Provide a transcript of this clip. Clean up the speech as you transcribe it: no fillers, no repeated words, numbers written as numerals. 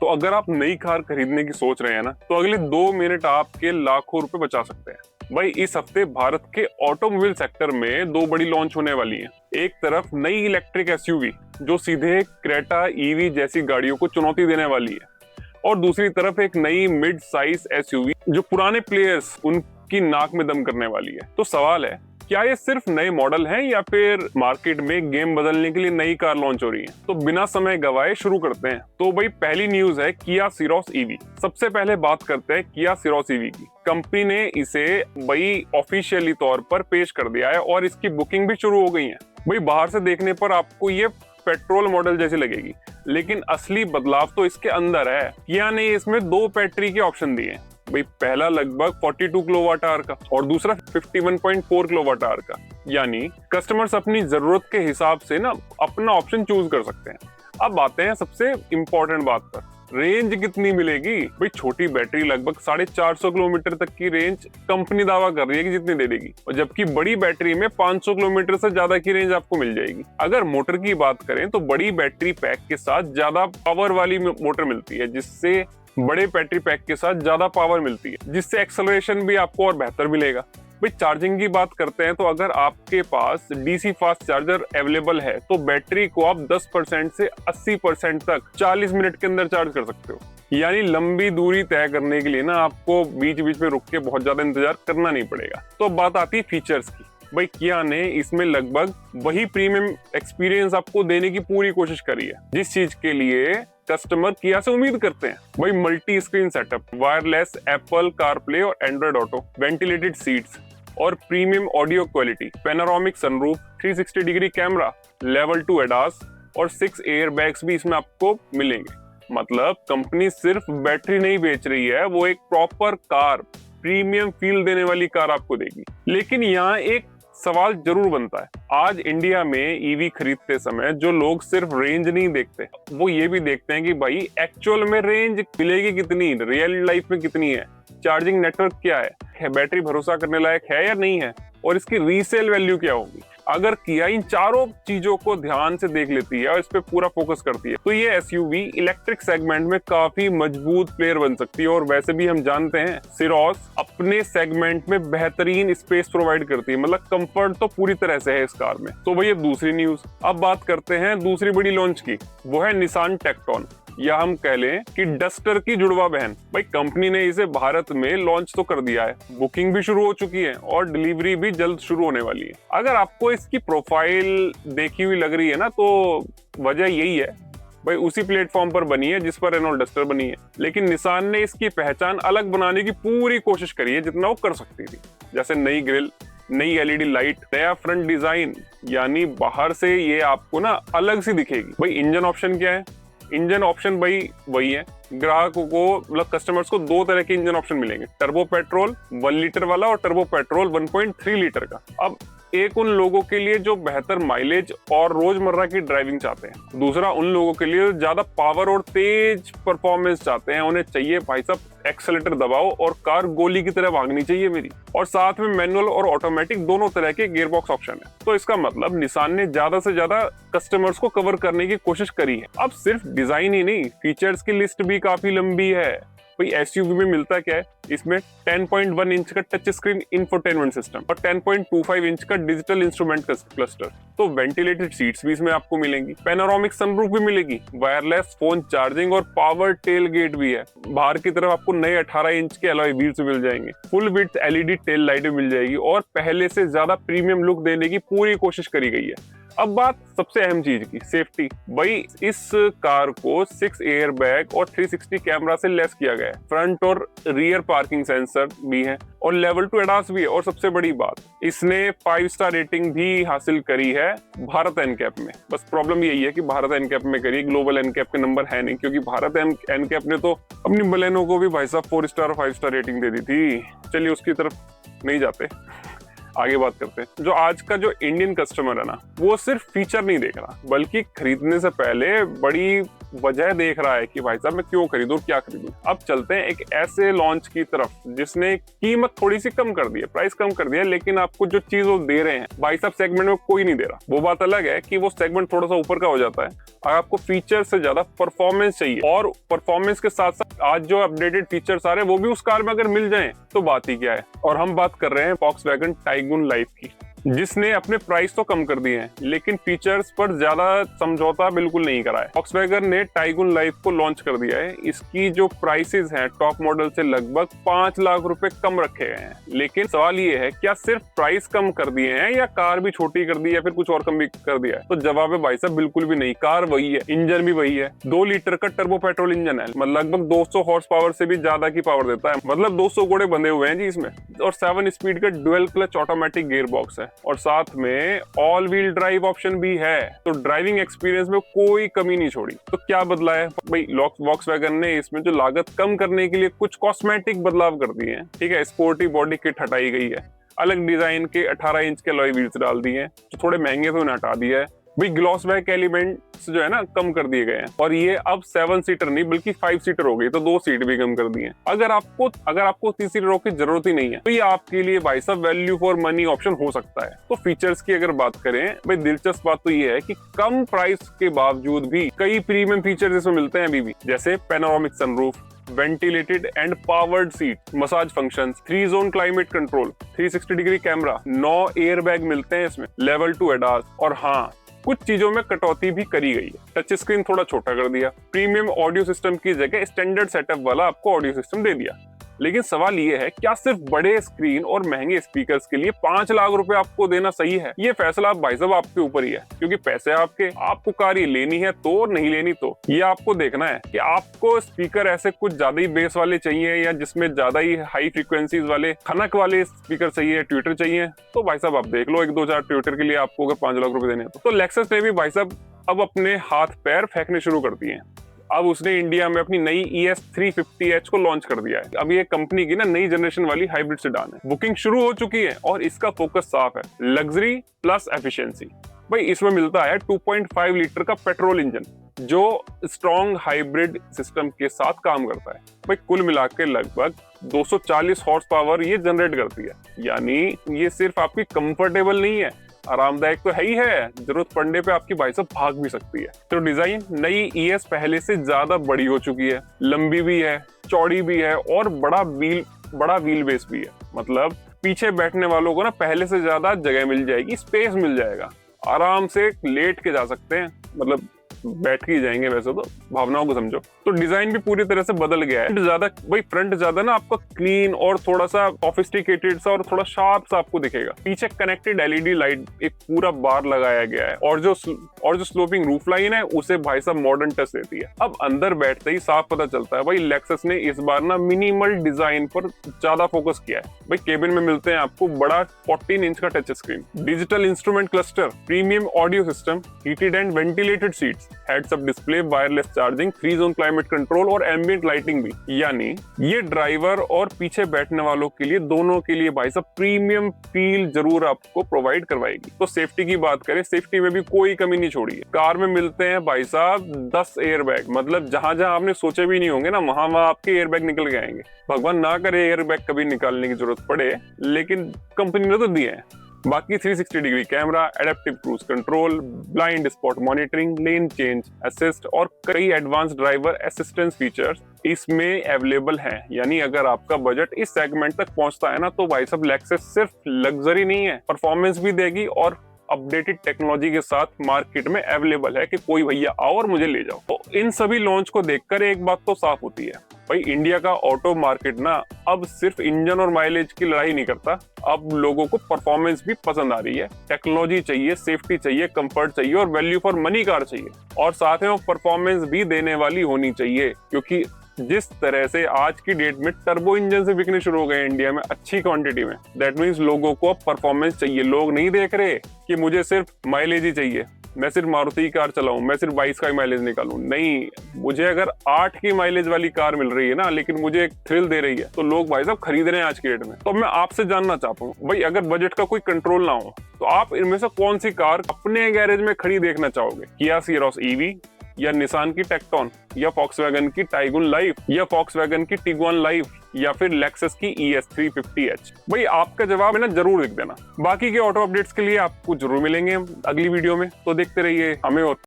तो अगर आप नई कार खरीदने की सोच रहे हैं ना, तो अगले 2 मिनट आपके लाखों रुपए बचा सकते हैं। भाई इस हफ्ते भारत के ऑटोमोबाइल सेक्टर में 2 बड़ी लॉन्च होने वाली हैं। एक तरफ नई इलेक्ट्रिक एसयूवी जो सीधे क्रेटा ईवी जैसी गाड़ियों को चुनौती देने वाली है, और दूसरी तरफ एक नई मिड साइज एसयूवी जो पुराने प्लेयर्स उनकी नाक में दम करने वाली है। तो सवाल है, क्या ये सिर्फ नए मॉडल हैं या फिर मार्केट में गेम बदलने के लिए नई कार लॉन्च हो रही है? तो बिना समय गवाए शुरू करते हैं। तो भाई पहली न्यूज है किया सिरोस ईवी। सबसे पहले बात करते हैं किया सिरोस ईवी की। कंपनी ने इसे भाई ऑफिशियली तौर पर पेश कर दिया है और इसकी बुकिंग भी शुरू हो गई है। भाई बाहर से देखने पर आपको ये पेट्रोल मॉडल जैसी लगेगी, लेकिन असली बदलाव तो इसके अंदर है। किया ने इसमें 2 बैटरी के ऑप्शन दिए हैं। भाई पहला लगभग 42 किलोवाट आवर का और दूसरा 51.4 किलोवाट आवर का, यानी कस्टमर्स अपनी जरूरत के हिसाब से ना अपना ऑप्शन चूज कर सकते हैं। अब आते हैं सबसे इम्पोर्टेंट बात पर, रेंज कितनी मिलेगी? भाई छोटी बैटरी लगभग 450 किलोमीटर तक की रेंज कंपनी दावा कर रही है कि जितनी दे देगी, और जबकि बड़ी बैटरी में 500 किलोमीटर से ज्यादा की रेंज आपको मिल जाएगी। अगर मोटर की बात करें तो बड़ी बैटरी पैक के साथ ज्यादा पावर वाली मोटर मिलती है, जिससे बड़े बैटरी पैक के साथ ज्यादा पावर मिलती है, जिससे एक्सेलरेशन भी आपको और बेहतर मिलेगा। भाई चार्जिंग की बात करते हैं तो अगर आपके पास डीसी फास्ट चार्जर अवेलेबल है तो बैटरी को आप 10% से 80% तक 40 मिनट के अंदर चार्ज कर सकते हो। यानी लंबी दूरी तय करने के लिए ना आपको बीच बीच में रुक के बहुत ज्यादा इंतजार करना नहीं पड़ेगा। तो बात आती है फीचर्स की। भाई किया ने इसमें लगभग वही प्रीमियम एक्सपीरियंस आपको देने की पूरी कोशिश करी है जिस चीज के लिए कस्टमर किया से उम्मीद करते हैं। भाई multi screen setup, wireless Apple CarPlay और एंड्रॉइड ऑटो, वेंटिलेटेड सीट्स और premium audio quality, panoramic sunroof, 360 degree camera, level 2 ADAS और 6 एयर बैग्स भी इसमें आपको मिलेंगे। मतलब कंपनी सिर्फ बैटरी नहीं बेच रही है, वो एक प्रॉपर कार, प्रीमियम फील देने वाली कार आपको देगी। लेकिन यहाँ एक सवाल जरूर बनता है, आज इंडिया में ईवी खरीदते समय जो लोग सिर्फ रेंज नहीं देखते, वो ये भी देखते हैं कि भाई एक्चुअल में रेंज मिलेगी कितनी, रियल लाइफ में कितनी है, चार्जिंग नेटवर्क क्या है, बैटरी भरोसा करने लायक है या नहीं है, और इसकी रीसेल वैल्यू क्या होगी। अगर किया इन चारों चीजों को ध्यान से देख लेती है और इस पे पूरा फोकस करती है तो ये एसयूवी इलेक्ट्रिक सेगमेंट में काफी मजबूत प्लेयर बन सकती है। और वैसे भी हम जानते हैं सिरोस अपने सेगमेंट में बेहतरीन स्पेस प्रोवाइड करती है, मतलब कंफर्ट तो पूरी तरह से है इस कार में। तो भैया दूसरी न्यूज, अब बात करते हैं दूसरी बड़ी लॉन्च की, वो है निसान टेक्टोन, या हम कह लें कि डस्टर की जुड़वा बहन। भाई कंपनी ने इसे भारत में लॉन्च तो कर दिया है, बुकिंग भी शुरू हो चुकी है और डिलीवरी भी जल्द शुरू होने वाली है। अगर आपको इसकी प्रोफाइल देखी हुई लग रही है ना, तो वजह यही है, भाई उसी प्लेटफॉर्म पर बनी है जिस पर रेनॉल्ट डस्टर बनी है, लेकिन निसान ने इसकी पहचान अलग बनाने की पूरी कोशिश करी है जितना वो कर सकती थी। जैसे नई ग्रिल, नई एलईडी लाइट, नया फ्रंट डिजाइन, यानी बाहर से ये आपको ना अलग सी दिखेगी। भाई इंजन ऑप्शन क्या है? इंजन ऑप्शन भाई वही है, ग्राहकों को मतलब कस्टमर्स को 2 तरह के इंजन ऑप्शन मिलेंगे, टर्बो पेट्रोल 1 लीटर वाला और टर्बो पेट्रोल 1.3 लीटर का। अब एक उन लोगों के लिए जो बेहतर माइलेज और रोजमर्रा की ड्राइविंग चाहते हैं, दूसरा उन लोगों के लिए ज्यादा पावर और तेज परफॉर्मेंस चाहते हैं। उन्हें चाहिए भाई साहब एक्सेलेरेटर दबाओ और कार गोली की तरह भागनी चाहिए मेरी, और साथ में मैनुअल और ऑटोमेटिक दोनों तरह के गियरबॉक्स ऑप्शन है। तो इसका मतलब निसान ने ज्यादा से ज्यादा कस्टमर्स को कवर करने की कोशिश करी है। अब सिर्फ डिजाइन ही नहीं, फीचर्स की लिस्ट भी काफी लंबी है। भाई एसयूवी में मिलता क्या है, इसमें 10.1 इंच का टच स्क्रीन इंफोटेनमेंट सिस्टम और 10.25 इंच का डिजिटल इंस्ट्रूमेंट क्लस्टर, तो वेंटिलेटेड सीट्स भी इसमें आपको मिलेंगी, पैनोरामिक सनरूफ भी मिलेगी, वायरलेस फोन चार्जिंग और पावर टेल गेट भी है। बाहर की तरफ आपको नए 18 इंच के अलॉय व्हील्स मिल जाएंगे, full width LED tail light भी मिल जाएगी और पहले से ज्यादा प्रीमियम लुक देने की पूरी कोशिश करी गई है। अब बात सबसे अहम चीज की, सेफ्टी। भाई इस कार को 6 एयर बैग और 360 कैमरा से लेस किया गया है, फ्रंट और रियर पार्किंग सेंसर भी है और लेवल 2 एडास भी है, और सबसे बड़ी बात, इसने 5 स्टार रेटिंग भी हासिल करी है भारत एनकैप में। बस प्रॉब्लम यही है कि भारत एनकैप में करी, ग्लोबल एनकैप के नंबर है नहीं, क्योंकि भारत एनकैप ने तो अपनी बलेनो को भी भाई साहब 4 स्टार और 5 स्टार रेटिंग दे दी थी। चलिए उसकी तरफ नहीं जाते, आगे बात करते हैं। जो आज का जो इंडियन कस्टमर है ना, वो सिर्फ फीचर नहीं देख रहा, बल्कि खरीदने से पहले बड़ी वजह देख रहा है कि भाई साहब मैं क्यों खरीदूं, क्या खरीदूं। अब चलते हैं एक ऐसे लॉन्च की तरफ जिसने कीमत थोड़ी सी कम कर दी है, प्राइस कम कर दिया है, लेकिन आपको जो चीज वो दे रहे हैं भाई साहब सेगमेंट में कोई नहीं दे रहा। वो बात अलग है कि वो सेगमेंट थोड़ा सा ऊपर का हो जाता है, अगर आपको फीचर से ज्यादा परफॉर्मेंस चाहिए, और परफॉर्मेंस के साथ साथ आज जो अपडेटेड फीचर्स आ रहे हैं वो भी उस कार में अगर मिल जाएं तो बात ही क्या है। और हम बात कर रहे हैं Volkswagen Tiguan लाइफ की, जिसने अपने प्राइस तो कम कर दिए हैं लेकिन फीचर्स पर ज्यादा समझौता बिल्कुल नहीं करा है। Volkswagen ने Tiguan लाइफ को लॉन्च कर दिया है। इसकी जो प्राइसेस हैं टॉप मॉडल से लगभग 5 लाख रुपए कम रखे गए हैं। लेकिन सवाल ये है, क्या सिर्फ प्राइस कम कर दिए हैं या कार भी छोटी कर दी है, फिर कुछ और कम भी कर दिया है? तो जवाब है भाई साहब बिल्कुल भी नहीं। कार वही है, इंजन भी वही है, 2 लीटर का टर्बो पेट्रोल इंजन है, मतलब लगभग 200 हॉर्स पावर से भी ज्यादा की पावर देता है, मतलब 200 घोड़े बंधे हुए हैं जी इसमें। और 7 स्पीड का dual clutch automatic gear box है, और साथ में ऑल व्हील ड्राइव ऑप्शन भी है। तो ड्राइविंग एक्सपीरियंस में कोई कमी नहीं छोड़ी। तो क्या बदला है भाई? Volkswagen ने इसमें जो लागत कम करने के लिए कुछ कॉस्मेटिक बदलाव कर दिए हैं। ठीक है, स्पोर्टी बॉडी किट हटाई गई है, अलग डिजाइन के 18 इंच के अलॉय व्हील्स डाल दिए हैं, जो थोड़े महंगे थे उन्हें हटा दिया है भाई। ग्लॉस बैक एलिमेंट्स जो है ना कम कर दिए गए हैं, और ये अब 7 सीटर नहीं बल्कि 5 सीटर हो गई, तो 2 सीट भी कम कर दी हैं। अगर आपको 3 सीटर की जरूरत ही नहीं है तो ये आपके लिए भाई साहब वैल्यू फॉर मनी ऑप्शन हो सकता है। तो फीचर्स की अगर बात करें भाई, दिलचस्प बात तो ये है कि कम प्राइस के बावजूद भी कई प्रीमियम फीचर्स इसमें मिलते हैं अभी भी, जैसे panoramic sunroof, ventilated and powered seat, massage functions, 3 zone climate control, 360 degree camera, 9 air bag मिलते हैं इसमें, लेवल 2 एडास, और हाँ कुछ चीजों में कटौती भी करी गई है। टच स्क्रीन थोड़ा छोटा कर दिया, प्रीमियम ऑडियो सिस्टम की जगह स्टैंडर्ड सेटअप वाला आपको ऑडियो सिस्टम दे दिया। लेकिन सवाल ये है, क्या सिर्फ बड़े स्क्रीन और महंगे स्पीकर्स के लिए 5 लाख रुपए आपको देना सही है? ये फैसला भाई साहब आपके ऊपर ही है, क्योंकि पैसे आपके, आपको कार ये लेनी है तो, नहीं लेनी तो। ये आपको देखना है कि आपको स्पीकर ऐसे कुछ ज्यादा ही बेस वाले चाहिए या जिसमें ज्यादा ही हाई फ्रीक्वेंसीज वाले खनक वाले स्पीकर चाहिए, ट्विटर चाहिए, तो भाई साहब आप देख लो 1-2-4 ट्विटर के लिए आपको अगर 5 लाख रुपए देने हैं तो लेक्सस ने भी भाई साहब अब अपने हाथ पैर फेंकने शुरू कर दिए हैं। अब उसने इंडिया में अपनी नई ES 350H को लॉन्च कर दिया है। अब ये कंपनी की ना नई जनरेशन वाली हाइब्रिड सेडान है। बुकिंग शुरू हो चुकी है और इसका फोकस साफ है, लग्जरी प्लस एफिशिएंसी। भाई इसमें मिलता है 2.5 लीटर का पेट्रोल इंजन जो स्ट्रॉन्ग हाइब्रिड सिस्टम के साथ काम करता है। भाई कुल मिलाकर लगभग 240 हॉर्स पावर ये जनरेट करती है, यानी ये सिर्फ आपकी कंफर्टेबल नहीं है, आरामदायक तो है ही है, जरूरत पड़ने पे आपकी भाई साहब भाग भी सकती है। तो डिजाइन नई ES पहले से ज्यादा बड़ी हो चुकी है, लंबी भी है, चौड़ी भी है और बड़ा व्हील बेस भी है। मतलब पीछे बैठने वालों को ना पहले से ज्यादा जगह मिल जाएगी, स्पेस मिल जाएगा, आराम से लेट के जा सकते हैं, मतलब बैठ के ही जाएंगे वैसे तो, भावनाओं को समझो। तो डिजाइन भी पूरी तरह से बदल गया है। ज्यादा भाई फ्रंट ज्यादा ना आपका क्लीन और थोड़ा सा सोफिस्टिकेटेड सा और थोड़ा शार्प सा आपको दिखेगा। पीछे कनेक्टेड LED लाइट एक पूरा बार लगाया गया है, और जो स्लोपिंग रूफ लाइन है उसे भाई साहब मॉडर्न टच देती है। अब अंदर बैठते ही साफ पता चलता है भाई लेक्सस ने इस बार ना मिनिमल डिजाइन पर ज्यादा फोकस किया है। भाई केबिन में मिलते हैं आपको बड़ा 14 इंच का touch screen, digital instrument cluster, premium audio system, heated and ventilated seats, heads up display, wireless charging, 3 zone climate control और एम्बिएंट लाइटिंग भी। यानी ये ड्राइवर और पीछे बैठने वालों के लिए, दोनों के लिए भाई साहब प्रीमियम फील जरूर आपको प्रोवाइड करवाएगी। तो सेफ्टी की बात करें, सेफ्टी में भी कोई कमी नहीं छोड़ी है। कार में मिलते हैं भाई साहब 10 एयर बैग, मतलब जहां जहां आपने सोचे भी नहीं होंगे ना वहां आपके एयर बैग निकल के आएंगे। भगवान ना करे एयर बैग कभी निकालने की जरूरत पड़े, लेकिन कंपनी ने तो दिए हैं। बाकी 360 degree camera, adaptive cruise control, blind spot monitoring, lane change assist और कई एडवांस ड्राइवर असिस्टेंस फीचर्स इसमें अवेलेबल हैं। यानी अगर आपका बजट इस सेगमेंट तक पहुंचता है ना तो भाई साहब लेक्सस सिर्फ लग्जरी नहीं है, परफॉर्मेंस भी देगी और अपडेटेड टेक्नोलॉजी के साथ मार्केट में अवेलेबल है कि कोई भैया आओ और मुझे ले जाओ। तो इन सभी लॉन्च को देखकर एक बात तो साफ होती है भाई, इंडिया का ऑटो मार्केट ना अब सिर्फ इंजन और माइलेज की लड़ाई नहीं करता, अब लोगों को परफॉर्मेंस भी पसंद आ रही है। टेक्नोलॉजी चाहिए, सेफ्टी चाहिए, कंफर्ट चाहिए और वैल्यू फॉर मनी कार चाहिए, और साथ में वो परफॉर्मेंस भी देने वाली होनी चाहिए। क्योंकि जिस तरह से आज की डेट में टर्बो इंजन से बिकने शुरू हो गए इंडिया में अच्छी क्वांटिटी में, दैट मीन्स लोगों को अब परफॉर्मेंस चाहिए। लोग नहीं देख रहे कि मुझे सिर्फ माइलेज ही चाहिए, मैं सिर्फ मारुति की कार चलाऊं, मैं सिर्फ 22 का ही माइलेज निकालूं। नहीं, मुझे अगर 8 की माइलेज वाली कार मिल रही है ना, लेकिन मुझे एक थ्रिल दे रही है, तो लोग भाई साहब खरीद रहे हैं आज की डेट में। तो मैं आपसे जानना चाहता हूँ भाई, अगर बजट का कोई कंट्रोल ना हो तो आप इनमें से कौन सी कार अपने गैरेज में खड़ी देखना चाहोगे? किया Ceros EV, या निसान की टेक्टोन या फॉक्सवैगन की टाइगुन लाइफ या फॉक्सवैगन की टिगुआन लाइफ या फिर लेक्सस की ES350H? भाई आपका जवाब है ना जरूर लिख देना। बाकी के ऑटो अपडेट्स के लिए आपको जरूर मिलेंगे अगली वीडियो में, तो देखते रहिए हमें और